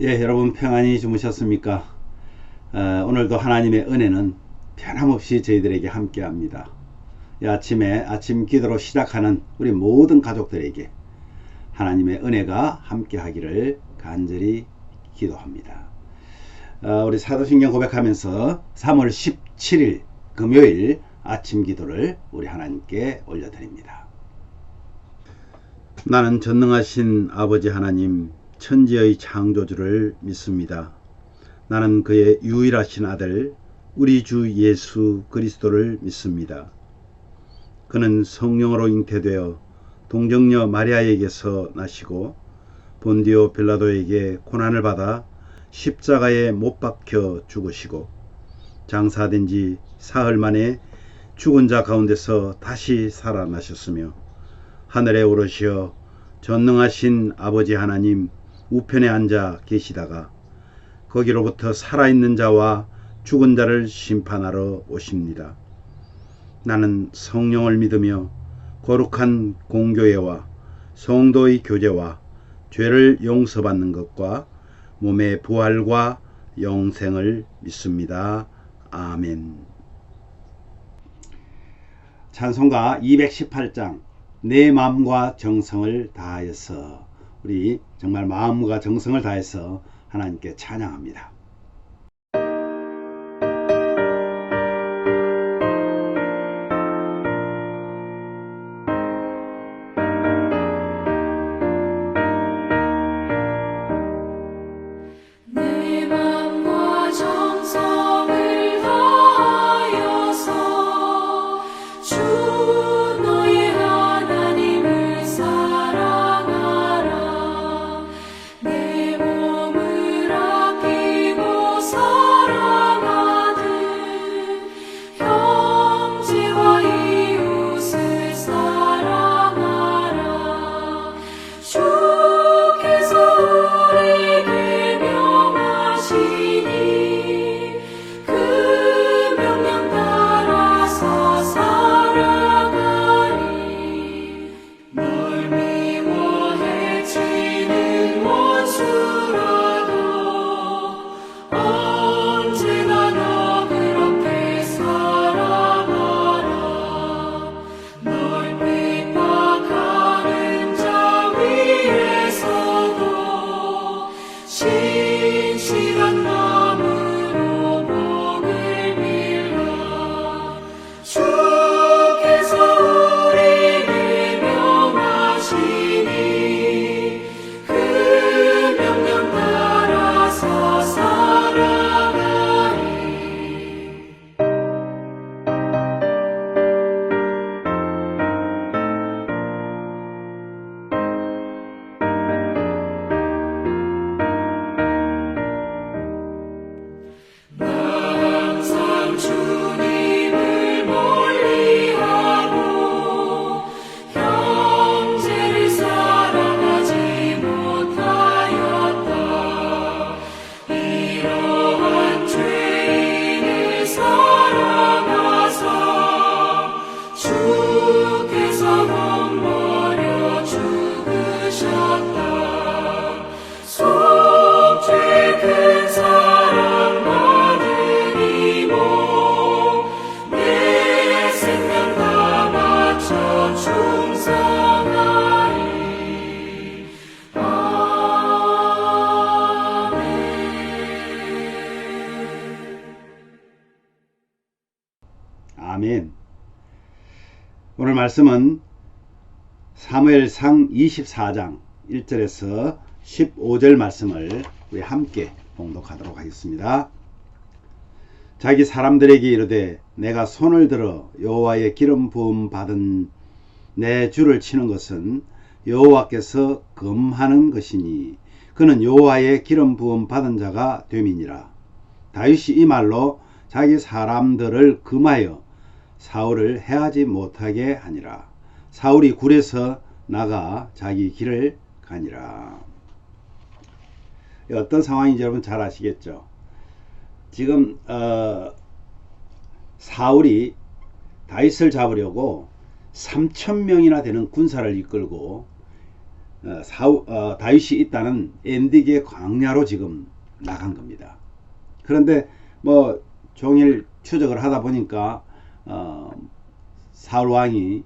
예, 여러분 평안히 주무셨습니까? 오늘도 하나님의 은혜는 변함없이 저희들에게 함께합니다. 이 아침에 아침 기도로 시작하는 우리 모든 가족들에게 하나님의 은혜가 함께하기를 간절히 기도합니다. 우리 사도신경 고백하면서 3월 17일 금요일 아침 기도를 우리 하나님께 올려드립니다. 나는 전능하신 아버지 하나님 천지의 창조주를 믿습니다. 나는 그의 유일하신 아들 우리 주 예수 그리스도를 믿습니다. 그는 성령으로 잉태되어 동정녀 마리아에게서 나시고 본디오 빌라도에게 고난을 받아 십자가에 못 박혀 죽으시고 장사된 지 사흘 만에 죽은 자 가운데서 다시 살아나셨으며 하늘에 오르시어 전능하신 아버지 하나님 우편에 앉아 계시다가 거기로부터 살아있는 자와 죽은 자를 심판하러 오십니다. 나는 성령을 믿으며 거룩한 공교회와 성도의 교제와 죄를 용서받는 것과 몸의 부활과 영생을 믿습니다. 아멘. 찬송가 218장 내 마음과 정성을 다하여서, 우리 정말 마음과 정성을 다해서 하나님께 찬양합니다. 아멘. 오늘 말씀은 사무엘상 24장 1절에서 15절 말씀을 우리 함께 봉독하도록 하겠습니다. 자기 사람들에게 이르되 내가 손을 들어 여호와의 기름 부음 받은 내 주를 치는 것은 여호와께서 금하는 것이니 그는 여호와의 기름 부음 받은 자가 됨이니라. 다윗이 이 말로 자기 사람들을 금하여 사울을 해하지 못하게 하니라. 사울이 굴에서 나가 자기 길을 가니라. 어떤 상황인지 여러분 잘 아시겠죠? 지금 사울이 다윗을 잡으려고 3,000명이나 되는 군사를 이끌고 다윗이 있다는 엔딕의 광야로 지금 나간 겁니다. 그런데 뭐 종일 추적을 하다 보니까 사울 왕이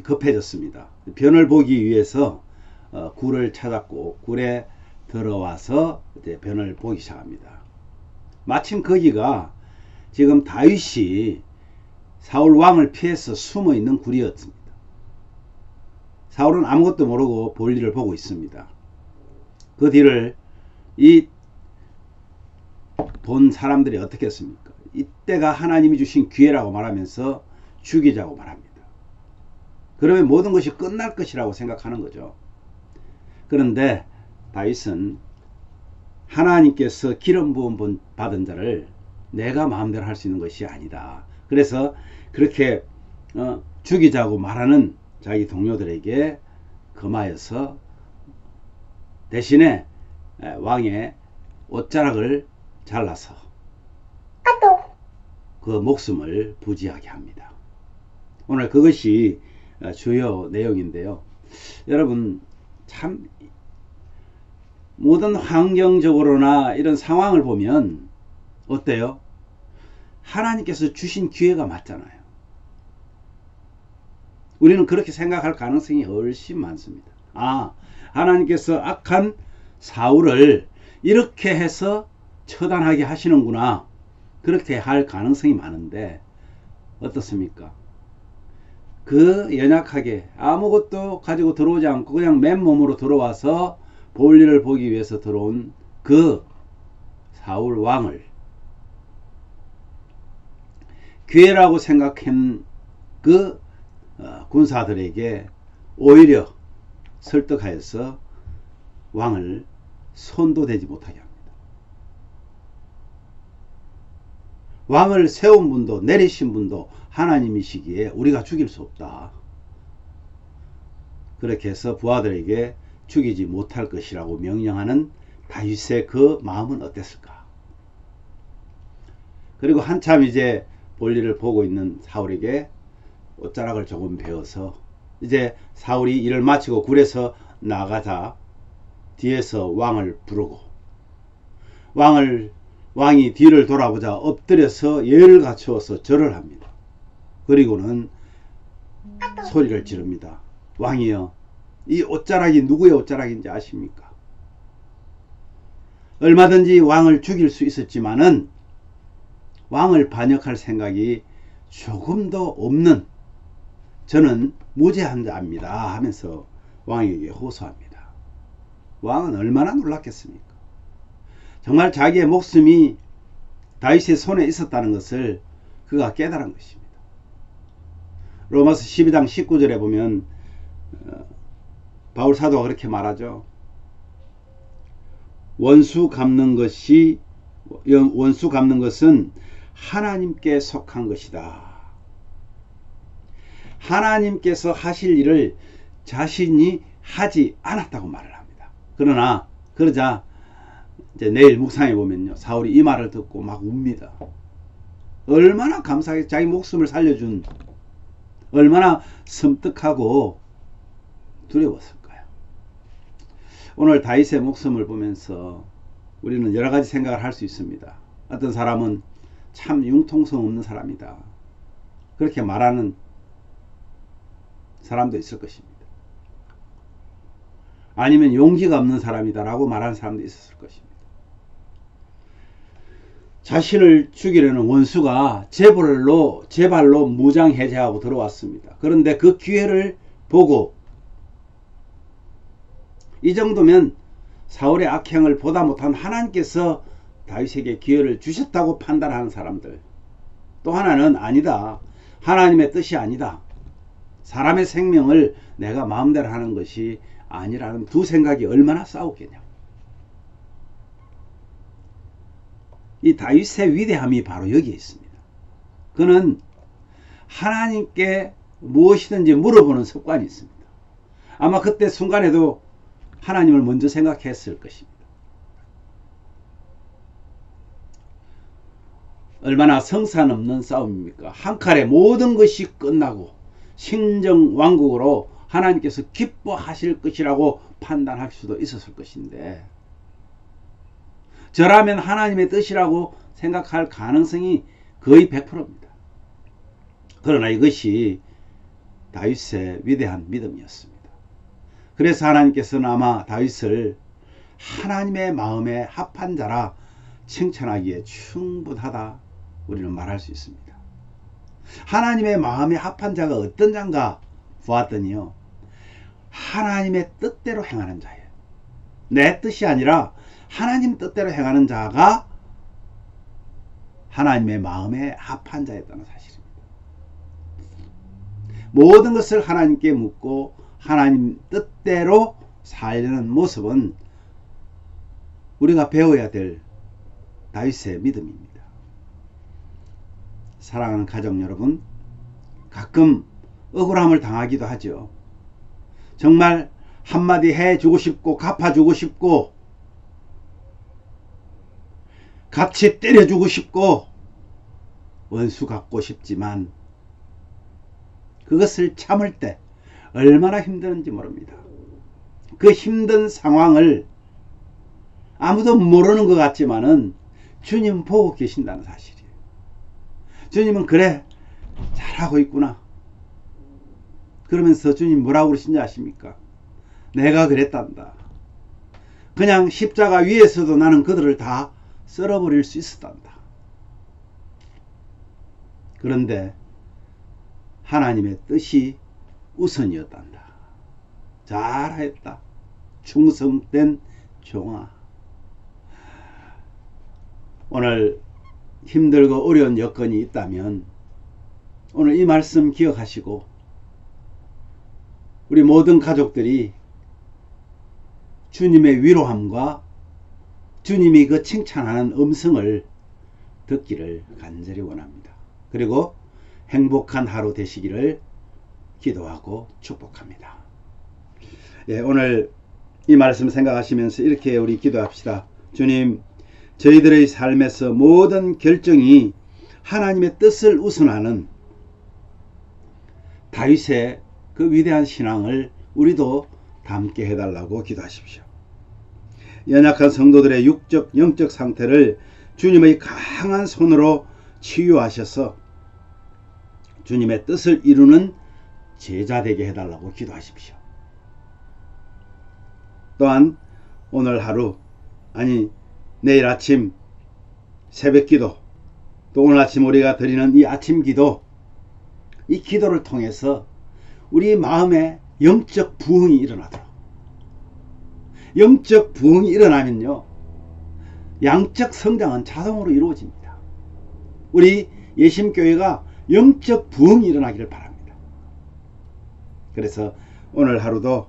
급해졌습니다. 변을 보기 위해서 굴을 찾았고 굴에 들어와서 이제 변을 보기 시작합니다. 마침 거기가 지금 다윗이 사울 왕을 피해서 숨어 있는 굴이었습니다. 사울은 아무것도 모르고 볼일을 보고 있습니다. 그 뒤를 이 본 사람들이 어떻게 했습니까? 이때가 하나님이 주신 기회라고 말하면서 죽이자고 말합니다. 그러면 모든 것이 끝날 것이라고 생각하는 거죠. 그런데 다윗은 하나님께서 기름 부음 받은 자를 내가 마음대로 할 수 있는 것이 아니다. 그래서 그렇게 죽이자고 말하는 자기 동료들에게 금하여서 대신에 왕의 옷자락을 잘라서 그 목숨을 부지하게 합니다. 오늘 그것이 주요 내용인데요. 여러분 참 모든 환경적으로나 이런 상황을 보면 어때요? 하나님께서 주신 기회가 맞잖아요. 우리는 그렇게 생각할 가능성이 훨씬 많습니다. 하나님께서 악한 사울을 이렇게 해서 처단하게 하시는구나. 그렇게 할 가능성이 많은데 어떻습니까? 그 연약하게 아무것도 가지고 들어오지 않고 그냥 맨몸으로 들어와서 볼일을 보기 위해서 들어온 그 사울 왕을 기회라고 생각한 그 군사들에게 오히려 설득하여서 왕을 손도 대지 못하게 합니다. 왕을 세운 분도 내리신 분도 하나님이시기에 우리가 죽일 수 없다. 그렇게 해서 부하들에게 죽이지 못할 것이라고 명령하는 다윗의 그 마음은 어땠을까? 그리고 한참 이제 볼일을 보고 있는 사울에게 옷자락을 조금 베어서 이제 사울이 일을 마치고 굴에서 나가자 뒤에서 왕을 부르고 왕이 뒤를 돌아보자 엎드려서 예를 갖추어서 절을 합니다. 그리고는 소리를 지릅니다. 왕이여, 이 옷자락이 누구의 옷자락인지 아십니까? 얼마든지 왕을 죽일 수 있었지만은 왕을 반역할 생각이 조금도 없는 저는 무죄한 자입니다 하면서 왕에게 호소합니다. 왕은 얼마나 놀랐겠습니까? 정말 자기의 목숨이 다윗의 손에 있었다는 것을 그가 깨달은 것입니다. 로마서 12장 19절에 보면 바울 사도가 그렇게 말하죠. 원수 갚는 것은 하나님께 속한 것이다. 하나님께서 하실 일을 자신이 하지 않았다고 말을 합니다. 그러자 이제 내일 묵상해 보면요, 사울이 이 말을 듣고 막 웁니다. 얼마나 감사하게 자기 목숨을 살려준, 얼마나 섬뜩하고 두려웠을까요? 오늘 다윗의 목숨을 보면서 우리는 여러 가지 생각을 할 수 있습니다. 어떤 사람은 참 융통성 없는 사람이다, 그렇게 말하는 사람도 있을 것입니다. 아니면 용기가 없는 사람이다 라고 말하는 사람도 있었을 것입니다. 자신을 죽이려는 원수가 제 발로 무장해제하고 들어왔습니다. 그런데 그 기회를 보고 이 정도면 사울의 악행을 보다 못한 하나님께서 다윗에게 기회를 주셨다고 판단하는 사람들, 또 하나는 아니다, 하나님의 뜻이 아니다, 사람의 생명을 내가 마음대로 하는 것이 아니라는 두 생각이 얼마나 싸우겠냐. 이 다윗의 위대함이 바로 여기에 있습니다. 그는 하나님께 무엇이든지 물어보는 습관이 있습니다. 아마 그때 순간에도 하나님을 먼저 생각했을 것입니다. 얼마나 성산 없는 싸움입니까? 한 칼에 모든 것이 끝나고 신정 왕국으로 하나님께서 기뻐하실 것이라고 판단할 수도 있었을 것인데, 저라면 하나님의 뜻이라고 생각할 가능성이 거의 100%입니다. 그러나 이것이 다윗의 위대한 믿음이었습니다. 그래서 하나님께서는 아마 다윗을 하나님의 마음에 합한 자라 칭찬하기에 충분하다 우리는 말할 수 있습니다. 하나님의 마음에 합한 자가 어떤 자인가 보았더니요, 하나님의 뜻대로 행하는 자예요. 내 뜻이 아니라 하나님 뜻대로 행하는 자가 하나님의 마음에 합한 자였다는 사실입니다. 모든 것을 하나님께 묻고 하나님 뜻대로 살려는 모습은 우리가 배워야 될 다윗의 믿음입니다. 사랑하는 가족 여러분, 가끔 억울함을 당하기도 하죠. 정말 한마디 해주고 싶고 갚아주고 싶고 같이 때려주고 싶고 원수 갚고 싶지만 그것을 참을 때 얼마나 힘드는지 모릅니다. 그 힘든 상황을 아무도 모르는 것 같지만은 주님 보고 계신다는 사실이에요. 주님은 그래 잘하고 있구나. 그러면서 주님 뭐라고 그러신지 아십니까? 내가 그랬단다. 그냥 십자가 위에서도 나는 그들을 다 썰어버릴 수 있었단다. 그런데 하나님의 뜻이 우선이었단다. 잘했다. 충성된 종아. 오늘 힘들고 어려운 여건이 있다면 오늘 이 말씀 기억하시고 우리 모든 가족들이 주님의 위로함과 주님이 그 칭찬하는 음성을 듣기를 간절히 원합니다. 그리고 행복한 하루 되시기를 기도하고 축복합니다. 예, 오늘 이 말씀 생각하시면서 이렇게 우리 기도합시다. 주님, 저희들의 삶에서 모든 결정이 하나님의 뜻을 우선하는 다윗의 그 위대한 신앙을 우리도 담게 해달라고 기도하십시오. 연약한 성도들의 육적, 영적 상태를 주님의 강한 손으로 치유하셔서 주님의 뜻을 이루는 제자 되게 해달라고 기도하십시오. 또한 오늘 하루, 아니 내일 아침 새벽 기도, 또 오늘 아침 우리가 드리는 이 아침 기도, 이 기도를 통해서 우리 마음에 영적 부흥이 일어나도록. 영적 부흥이 일어나면요, 양적 성장은 자동으로 이루어집니다. 우리 예심교회가 영적 부흥이 일어나기를 바랍니다. 그래서 오늘 하루도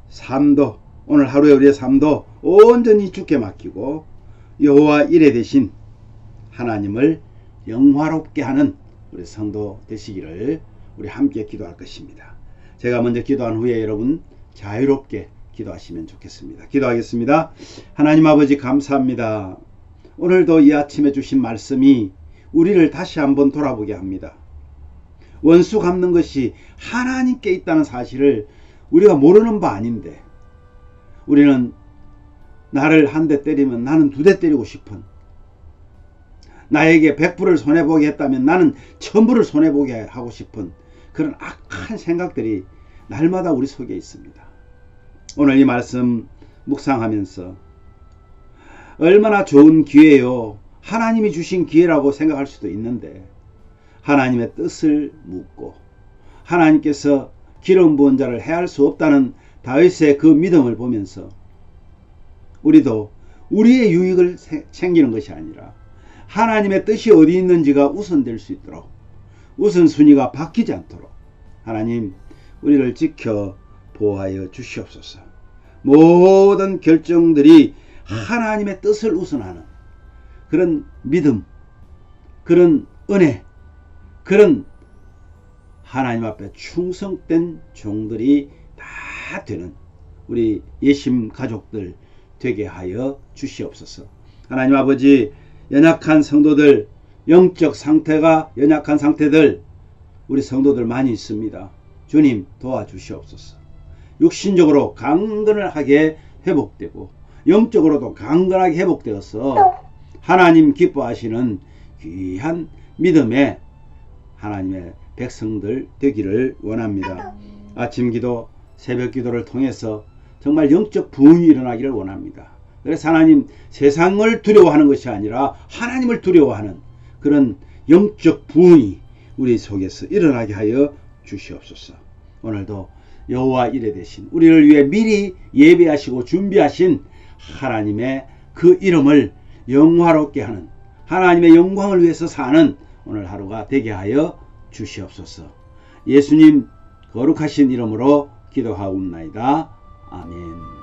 삶도, 오늘 하루의 우리의 삶도 온전히 주께 맡기고 여호와 이레 되신 하나님을 영화롭게 하는 우리 성도 되시기를 우리 함께 기도할 것입니다. 제가 먼저 기도한 후에 여러분 자유롭게 기도하시면 좋겠습니다. 기도하겠습니다. 하나님 아버지 감사합니다. 오늘도 이 아침에 주신 말씀이 우리를 다시 한번 돌아보게 합니다. 원수 갚는 것이 하나님께 있다는 사실을 우리가 모르는 바 아닌데, 우리는 나를 한 대 때리면 나는 2대 때리고 싶은, 나에게 100불을 손해보게 했다면 나는 1000불을 손해보게 하고 싶은 그런 악한 생각들이 날마다 우리 속에 있습니다. 오늘 이 말씀 묵상하면서 얼마나 좋은 기회요, 하나님이 주신 기회라고 생각할 수도 있는데, 하나님의 뜻을 묻고 하나님께서 기름 부은 자를 해할 수 없다는 다윗의 그 믿음을 보면서 우리도 우리의 유익을 챙기는 것이 아니라 하나님의 뜻이 어디 있는지가 우선될 수 있도록, 우선순위가 바뀌지 않도록 하나님 우리를 지켜 보호하여 주시옵소서. 모든 결정들이 하나님의 뜻을 우선하는 그런 믿음, 그런 은혜, 그런 하나님 앞에 충성된 종들이 다 되는 우리 예심 가족들 되게 하여 주시옵소서. 하나님 아버지, 연약한 성도들, 영적 상태가 연약한 상태들, 우리 성도들 많이 있습니다. 주님 도와주시옵소서. 육신적으로 강건하게 회복되고 영적으로도 강건하게 회복되어서 하나님 기뻐하시는 귀한 믿음의 하나님의 백성들 되기를 원합니다. 아침 기도, 새벽 기도를 통해서 정말 영적 부흥이 일어나기를 원합니다. 그래서 하나님, 세상을 두려워하는 것이 아니라 하나님을 두려워하는 그런 영적 부흥이 우리 속에서 일어나게 하여 주시옵소서. 오늘도 여호와 이레 되신 우리를 위해 미리 예배하시고 준비하신 하나님의 그 이름을 영화롭게 하는, 하나님의 영광을 위해서 사는 오늘 하루가 되게 하여 주시옵소서. 예수님 거룩하신 이름으로 기도하옵나이다. 아멘.